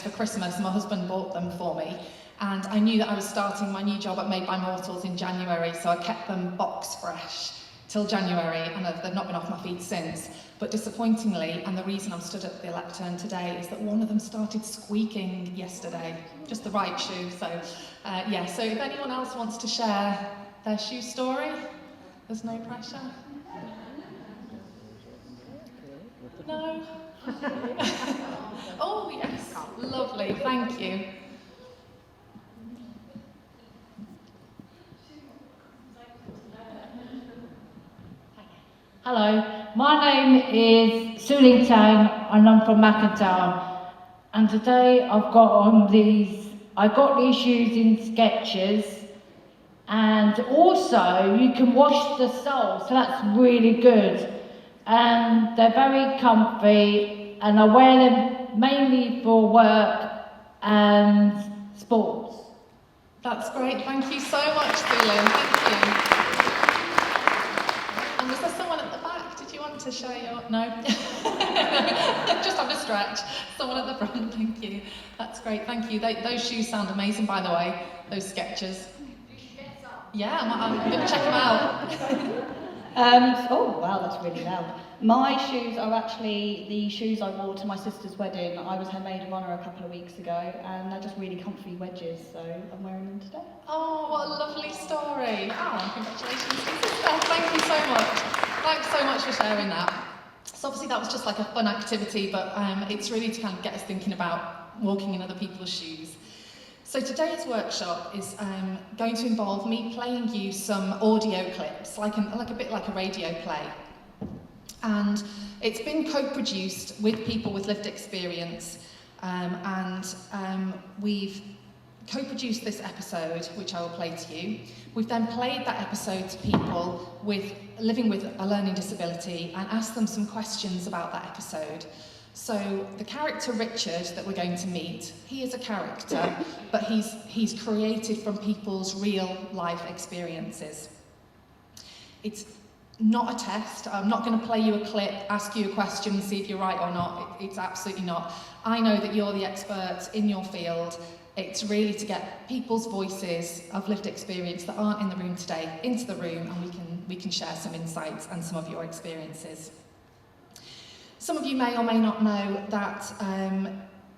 for Christmas. My husband bought them for me, and I knew that I was starting my new job at Made by Mortals in January, so I kept them box fresh till January, and they've not been off my feet since. But disappointingly, and the reason I'm stood at the lectern today, is that one of them started squeaking yesterday, just the right shoe. So yeah, so if anyone else wants to share their shoe story, there's no pressure. No? Oh yes, lovely, thank you. Hello, my name is Suling Tang and I'm from MacIntyre, and today I got these shoes in Skechers, and also you can wash the soles, so that's really good, and they're very comfy, and I wear them mainly for work and sports. That's great, thank you so much, Suling, thank you. And was there someone at the back? Did you want to share your... No? Just have a stretch. Someone at the front, thank you. That's great, thank you. Those shoes sound amazing, by the way, those Skechers. Yeah, I'm going to check them out. Oh wow, that's really loud. My shoes are actually the shoes I wore to my sister's wedding. I was her maid of honour a couple of weeks ago, and they're just really comfy wedges, so I'm wearing them today. Oh, what a lovely story. Oh, congratulations, sister. Thank you so much. Thanks so much for sharing that. So obviously that was just like a fun activity, but it's really to kind of get us thinking about walking in other people's shoes. So today's workshop is going to involve me playing you some audio clips, like a bit like a radio play. And it's been co-produced with people with lived experience, we've co-produced this episode, which I will play to you. We've then played that episode to people living with a learning disability and asked them some questions about that episode. So the character Richard that we're going to meet, he is a character, but he's created from people's real life experiences. It's not a test. I'm not going to play you a clip, ask you a question, see if you're right or not. It's absolutely not. I know that you're the experts in your field. It's really to get people's voices of lived experience that aren't in the room today into the room, and we can share some insights and some of your experiences. Some of you may or may not know that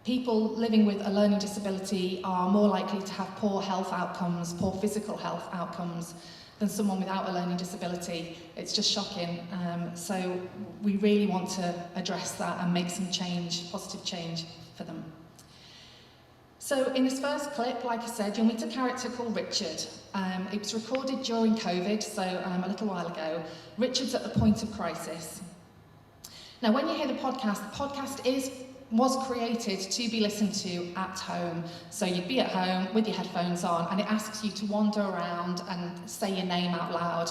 people living with a learning disability are more likely to have poor health outcomes, poor physical health outcomes, than someone without a learning disability. It's just shocking. So we really want to address that and make some change, positive change for them. So in this first clip, like I said, you'll meet a character called Richard. It was recorded during COVID, so a little while ago. Richard's at the point of crisis. Now, when you hear the podcast was created to be listened to at home. So you'd be at home with your headphones on, and it asks you to wander around and say your name out loud.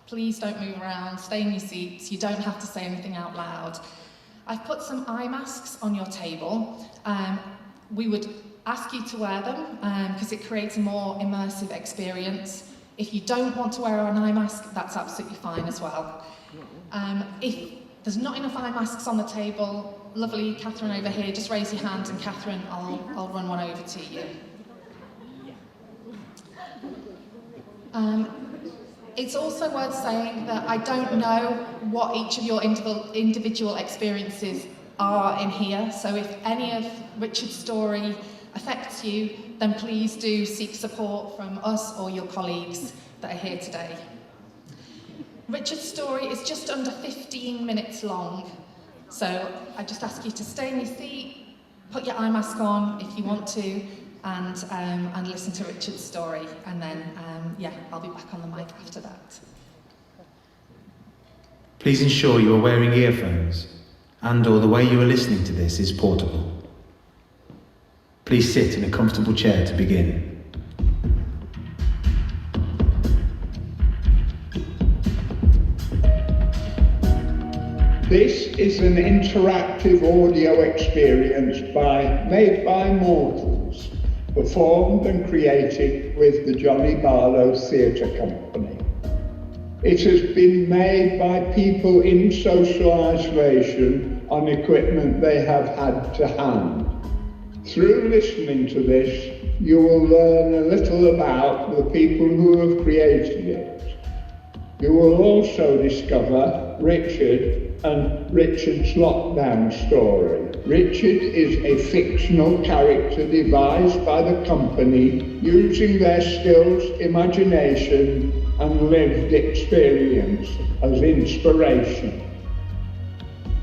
Please don't move around, stay in your seats. You don't have to say anything out loud. I've put some eye masks on your table. We would ask you to wear them because it creates a more immersive experience. If you don't want to wear an eye mask, that's absolutely fine as well. If there's not enough eye masks on the table, lovely Catherine over here, just raise your hand and Catherine, I'll run one over to you. It's also worth saying that I don't know what each of your individual experiences are in here, so if any of Richard's story affects you, then please do seek support from us or your colleagues that are here today. Richard's story is just under 15 minutes long, so I just ask you to stay in your seat, put your eye mask on if you want to, and listen to Richard's story, and then I'll be back on the mic after that. Please ensure you are wearing earphones, and/or the way you are listening to this is portable. Please sit in a comfortable chair to begin. This is an interactive audio experience made by mortals, performed and created with the Johnny Barlow Theatre Company. It has been made by people in social isolation on equipment they have had to hand. Through listening to this, you will learn a little about the people who have created it. You will also discover Richard and Richard's lockdown story. Richard is a fictional character devised by the company using their skills, imagination and lived experience as inspiration.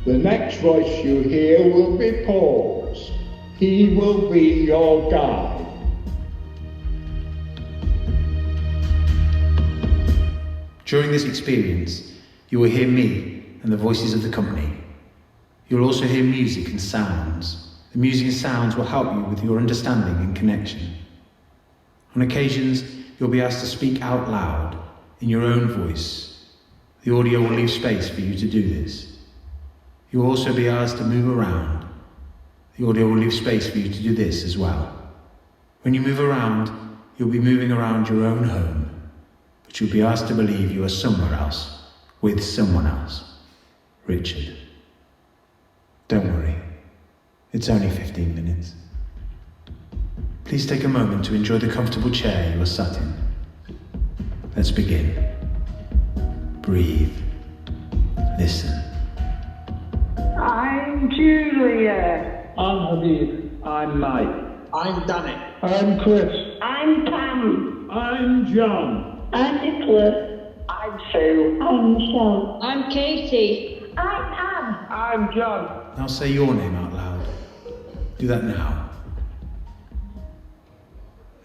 The next voice you hear will be Paul's. He will be your guide. During this experience, you will hear me and the voices of the company. You will also hear music and sounds. The music and sounds will help you with your understanding and connection. On occasions, you'll be asked to speak out loud in your own voice. The audio will leave space for you to do this. You will also be asked to move around. The audio will leave space for you to do this as well. When you move around, you'll be moving around your own home, but you'll be asked to believe you are somewhere else, with someone else. Richard. Don't worry, it's only 15 minutes. Please take a moment to enjoy the comfortable chair you are sat in. Let's begin. Breathe. Listen. I'm Julia. I'm Habib. I'm Mike. I'm Danny. I'm Chris. I'm Pam. I'm John. I'm Nicola. I'm Sue. I'm Michelle. I'm Katie. I'm Anne. I'm John. Now say your name out loud. Do that now.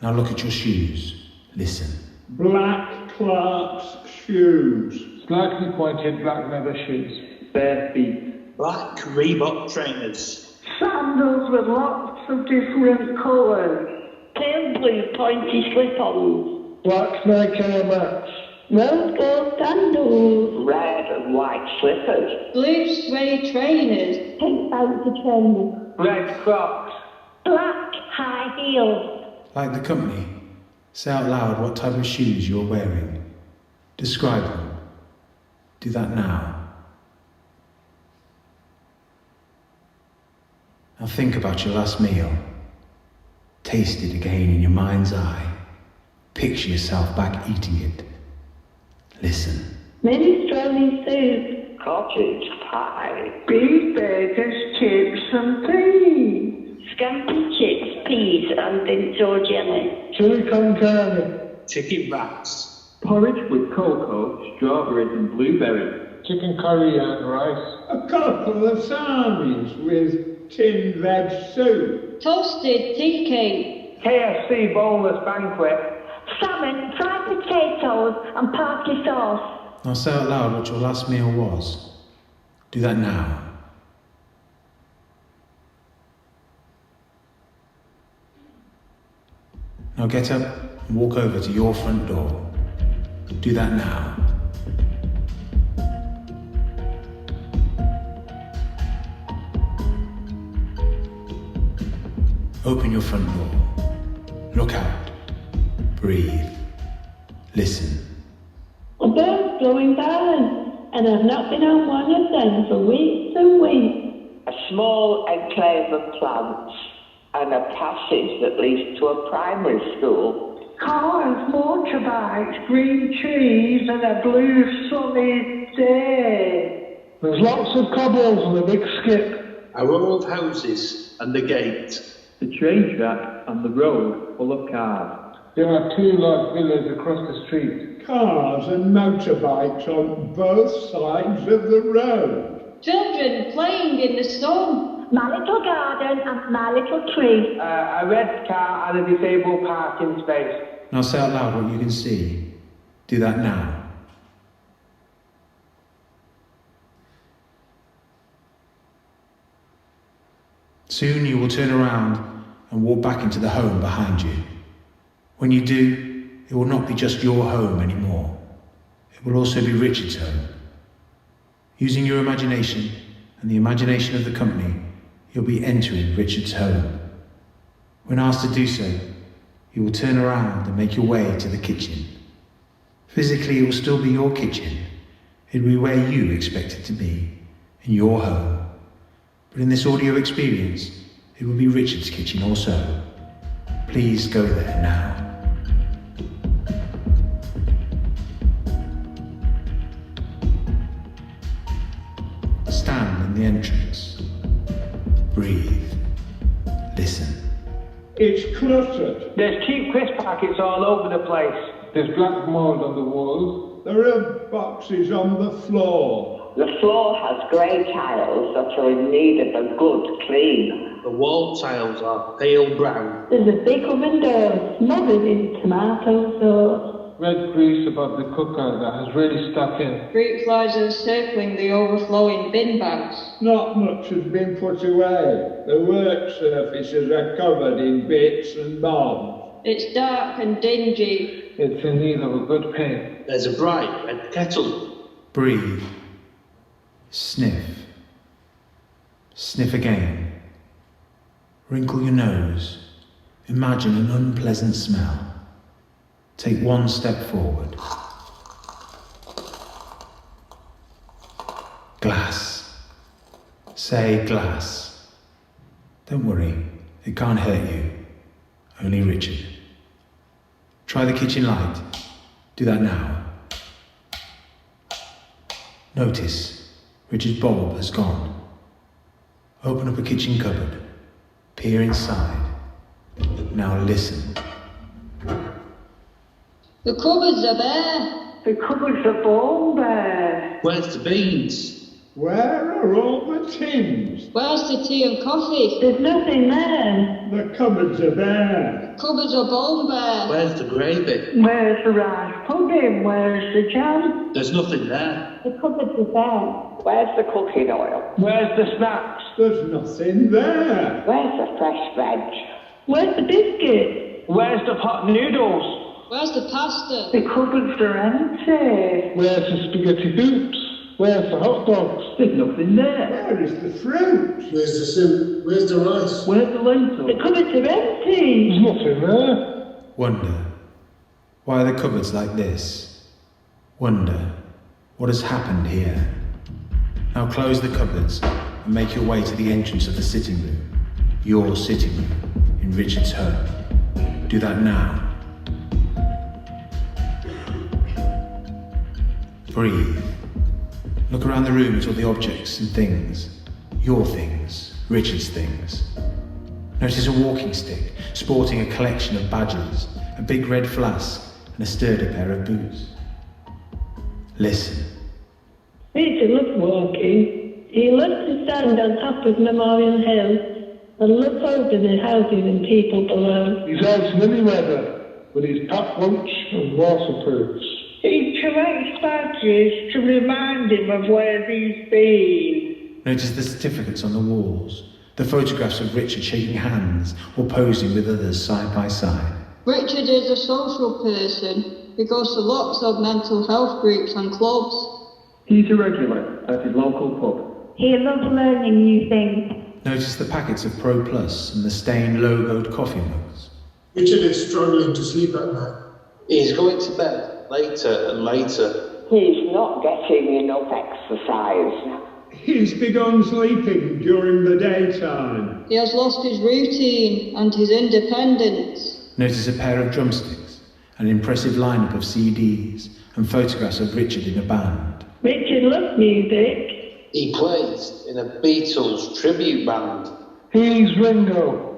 Now look at your shoes. Listen. Black Clark's shoes. Slightly pointed black leather shoes. Bare feet. Black Reebok trainers. Sandals with lots of different colours. Pale blue pointy slip-ons. Black Nike Air Max. Rose gold sandals. Red and white slippers. Blue suede trainers. Pink bouncy trainers. Red Crocs. Black high heels. Like the company, say out loud what type of shoes you're wearing. Describe them. Do that now. Now think about your last meal. Taste it again in your mind's eye. Picture yourself back eating it. Listen. Minestrone soup. Cottage pie. Beef burgers, chips and peas. Scampi chips, peas and Vinto jelly. Chili con carne. Chicken wraps. Porridge with cocoa, strawberries and blueberries. Chicken curry and rice. A couple of sarnies with tinned veg soup. Toasted tea cake. KFC boneless banquet. Salmon, fried potatoes and parsley sauce. Now say out loud what your last meal was. Do that now. Now get up and walk over to your front door. Do that now. Open your front door. Look out. Breathe. Listen. A bird's going down, and I've not been on one of them for weeks and weeks. A small enclave of plants and a passage that leads to a primary school. Cars, motorbikes, green trees and a blue sunny day. There's lots of cobbles and a big skip. A row of houses and a gate. The train track and the road full of cars. There are two large villas across the street. Cars and motorbikes on both sides of the road. Children playing in the sun. My little garden and my little tree. A red car and a disabled parking space. Now say out loud what you can see. Do that now. Soon you will turn around and walk back into the home behind you. When you do, it will not be just your home anymore. It will also be Richard's home. Using your imagination and the imagination of the company, you'll be entering Richard's home. When asked to do so, you will turn around and make your way to the kitchen. Physically, it will still be your kitchen. It will be where you expect it to be, in your home. But in this audio experience, it will be Richard's kitchen also. Please go there now. Stand in the entrance. Breathe. Listen. It's cluttered. There's cheap crisp packets all over the place. There's black mould on the walls. There are boxes on the floor. The floor has grey tiles that are in need of a good clean. The wall tiles are pale brown. There's a big oven door smothered in tomato sauce. Red grease above the cooker that has really stuck in. Fruit flies are circling the overflowing bin bags. Not much has been put away. The work surfaces are covered in bits and bobs. It's dark and dingy. It's in need of a good paint. There's a bright red kettle. Breathe. Sniff. Sniff again. Wrinkle your nose. Imagine an unpleasant smell. Take one step forward. Glass. Say glass. Don't worry, it can't hurt you. Only Richard. Try the kitchen light. Do that now. Notice Richard's bulb has gone. Open up a kitchen cupboard. Peer inside. Now listen. The cupboards are bare. The cupboards are all bare. Where's the beans? Where are all the tins? Where's the tea and coffee? There's nothing there. The cupboards are bare. Cupboards are bone bare. Where's the gravy? Where's the rice pudding? Where's the jam? There's nothing there. The cupboards are bare. Where's the cooking oil? Where's the snacks? There's nothing there. Where's the fresh veg? Where's the biscuit? Where's the pot noodles? Where's the pasta? The cupboards are empty. Where's the spaghetti hoops? Where's the hot dogs? There's nothing there. Where is the fruit? Where's the soup? Where's the rice? Where's the lentils? The cupboards are empty. There's nothing there. Wonder. Why are the cupboards like this? Wonder. What has happened here? Now close the cupboards and make your way to the entrance of the sitting room. Your sitting room in Richard's home. Do that now. Breathe. Look around the room at all the objects and things. Your things, Richard's things. Notice a walking stick sporting a collection of badges, a big red flask and a sturdy pair of boots. Listen. Richard loves walking. He loves to stand on top of Memorial Hill and look over the houses and people below. He's out in any weather with his packed lunch and waterproofs. He collects badges to remind him of where he's been. Notice the certificates on the walls, the photographs of Richard shaking hands or posing with others side by side. Richard is a social person. He goes to lots of mental health groups and clubs. He's a regular at his local pub. He loves learning new things. Notice the packets of Pro Plus and the stained logoed coffee mugs. Richard is struggling to sleep at night. He's going to bed later and later. He's not getting enough exercise. He's begun sleeping during the daytime. He has lost his routine and his independence. Notice a pair of drumsticks, an impressive lineup of CDs and photographs of Richard in a band. Richard loves music. He plays in a Beatles tribute band. He's Ringo.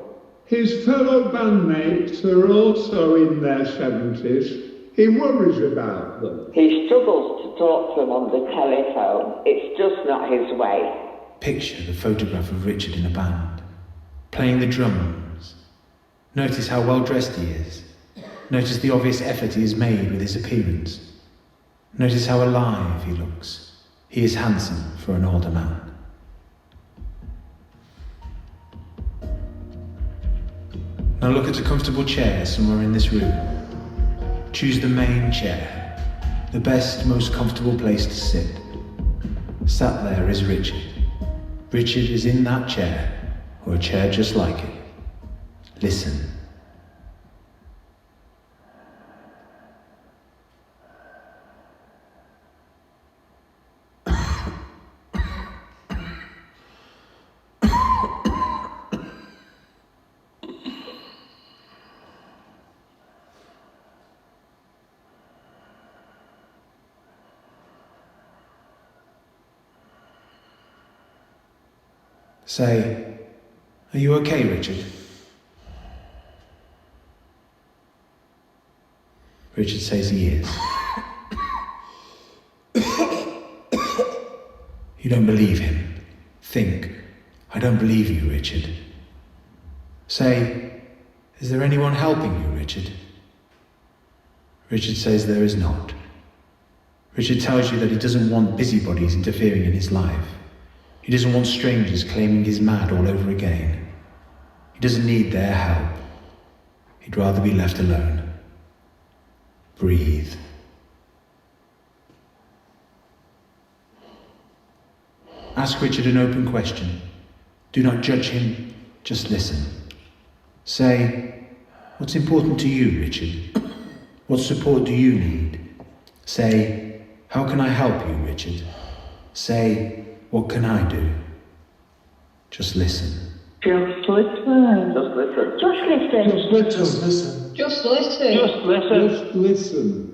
His fellow bandmates are also in their 70s. He worries about them. He struggles to talk to them on the telephone. It's just not his way. Picture the photograph of Richard in a band, playing the drums. Notice how well dressed he is. Notice the obvious effort he has made with his appearance. Notice how alive he looks. He is handsome for an older man. Now look at a comfortable chair somewhere in this room. Choose the main chair, the best, most comfortable place to sit. Sat there is Richard. Richard is in that chair, or a chair just like it. Listen. Say, "Are you okay, Richard?" Richard says he is. You don't believe him. Think, "I don't believe you, Richard." Say, "Is there anyone helping you, Richard?" Richard says there is not. Richard tells you that he doesn't want busybodies interfering in his life. He doesn't want strangers claiming he's mad all over again. He doesn't need their help. He'd rather be left alone. Breathe. Ask Richard an open question. Do not judge him, just listen. Say, "What's important to you, Richard? What support do you need?" Say, "How can I help you, Richard?" Say, "What can I do?" Just listen. Just listen. Just listen. Just listen. Just listen. Just listen. Just listen. Just listen.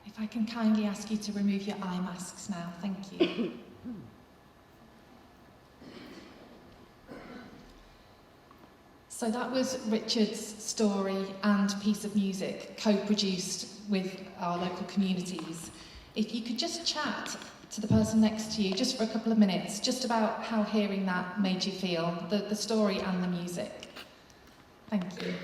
If I can kindly ask you to remove your eye masks now, thank you. So that was Richard's story and piece of music, co-produced with our local communities. If you could just chat to the person next to you, just for a couple of minutes, just about how hearing that made you feel, the story and the music. Thank you.